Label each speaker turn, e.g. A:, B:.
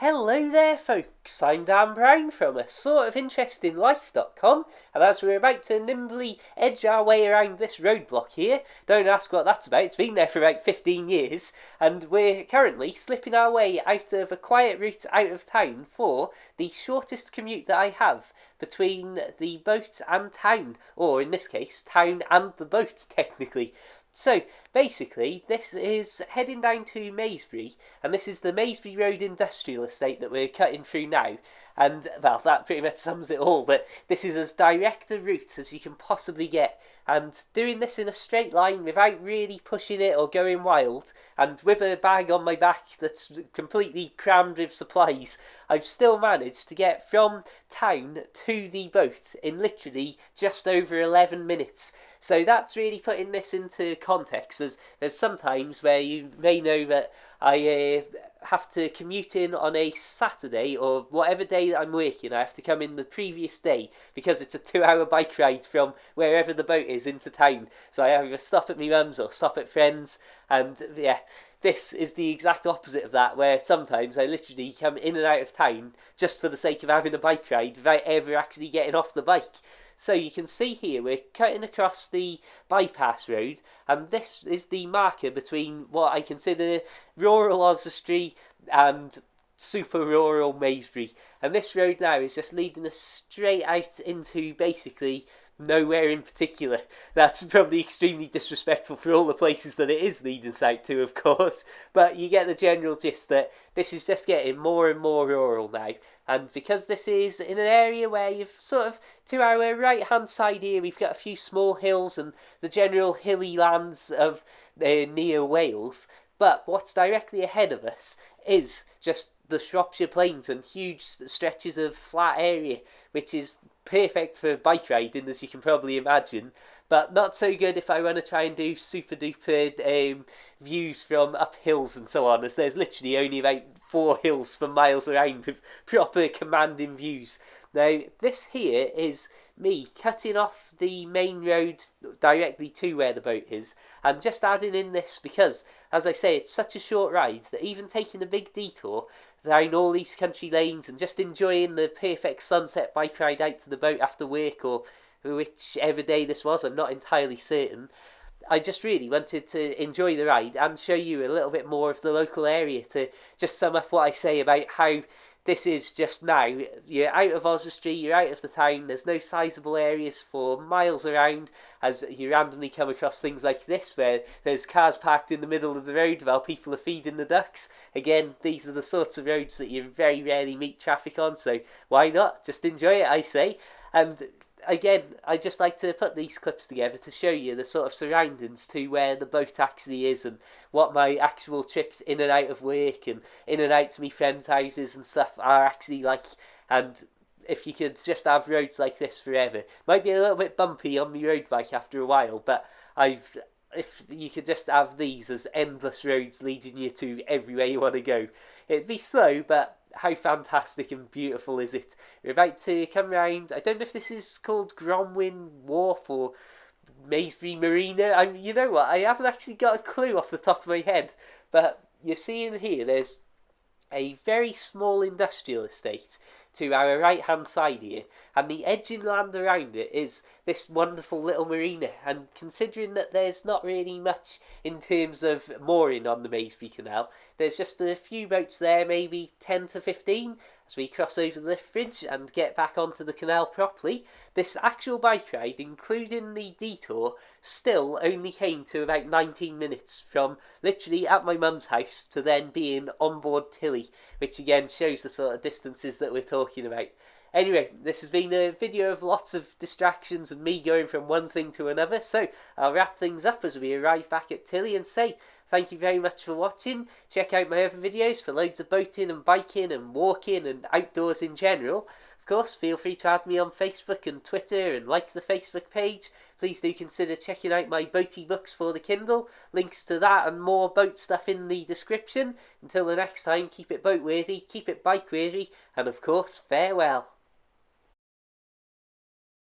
A: Hello there, folks. I'm Dan Brown from a sort of interesting life.com, and as we're about to nimbly edge our way around this roadblock here, don't ask what that's about, it's been there for about 15 years, and we're currently slipping our way out of a quiet route out of town for the shortest commute that I have between the boat and town, or in this case, town and the boat, technically. So, basically, this is heading down to Maysbury, and this is the Maysbury Road Industrial Estate that we're cutting through now. And, well, that pretty much sums it all, but this is as direct a route as you can possibly get. And doing this in a straight line without really pushing it or going wild, and with a bag on my back that's completely crammed with supplies, I've still managed to get from town to the boat in literally just over 11 minutes. So that's really putting this into context, as there's sometimes where you may know that I have to commute in on a Saturday or whatever day that I'm working. I have to come in the previous day because it's a 2 hour bike ride from wherever the boat is into town. So I either stop at my mum's or stop at friends, and yeah, this is the exact opposite of that, where sometimes I literally come in and out of town just for the sake of having a bike ride without ever actually getting off the bike. So you can see here we're cutting across the bypass road, and this is the marker between what I consider rural Oswestry and super rural Maysbury. And this road now is just leading us straight out into basically nowhere in particular. That's probably extremely disrespectful for all the places that it is leading us out to, of course, but you get the general gist that this is just getting more and more rural now. And because this is in an area where you've sort of, to our right hand side here, we've got a few small hills and the general hilly lands of near Wales, but what's directly ahead of us is just the Shropshire Plains and huge stretches of flat area, which is perfect for bike riding, as you can probably imagine, but not so good if I want to try and do super duper views from up hills and so on, as there's literally only about 4 hills for miles around with proper commanding views. Now, this here is me cutting off the main road directly to where the boat is, and just adding in this because, as I say, it's such a short ride that even taking a big detour down all these country lanes and just enjoying the perfect sunset bike ride out to the boat after work, or whichever day this was, I'm not entirely certain, I just really wanted to enjoy the ride and show you a little bit more of the local area to just sum up what I say about how this is just now. You're out of Oswestry, you're out of the town, there's no sizable areas for miles around, as you randomly come across things like this where there's cars parked in the middle of the road while people are feeding the ducks. Again, these are the sorts of roads that you very rarely meet traffic on, so why not? Just enjoy it, I say. And again, I just like to put these clips together to show you the sort of surroundings to where the boat actually is and what my actual trips in and out of work and in and out to my friends' houses and stuff are actually like. And if you could just have roads like this forever, might be a little bit bumpy on my road bike after a while, but if you could just have these as endless roads leading you to everywhere you want to go, it'd be slow, but how fantastic and beautiful is it? We're about to come round. I don't know if this is called Gromwyn Wharf or Maysbury Marina. You know what? I haven't actually got a clue off the top of my head. But you're seeing here, there's a very small industrial estate to our right hand side here, and the edging land around it is this wonderful little marina. And considering that there's not really much in terms of mooring on the Maysbury Canal, there's just a few boats there, maybe 10 to 15, as we cross over the lift bridge and get back onto the canal properly. This actual bike ride, including the detour, still only came to about 19 minutes from literally at my mum's house to then being on board Tilly, which again shows the sort of distances that we're talking about. Anyway, this has been a video of lots of distractions and me going from one thing to another, so I'll wrap things up as we arrive back at Tilly and say thank you very much for watching. Check out my other videos for loads of boating and biking and walking and outdoors in general. Of course, feel free to add me on Facebook and Twitter and like the Facebook page. Please do consider checking out my Boaty books for the Kindle. Links to that and more boat stuff in the description. Until the next time, keep it boat worthy, keep it bike worthy, and of course, farewell.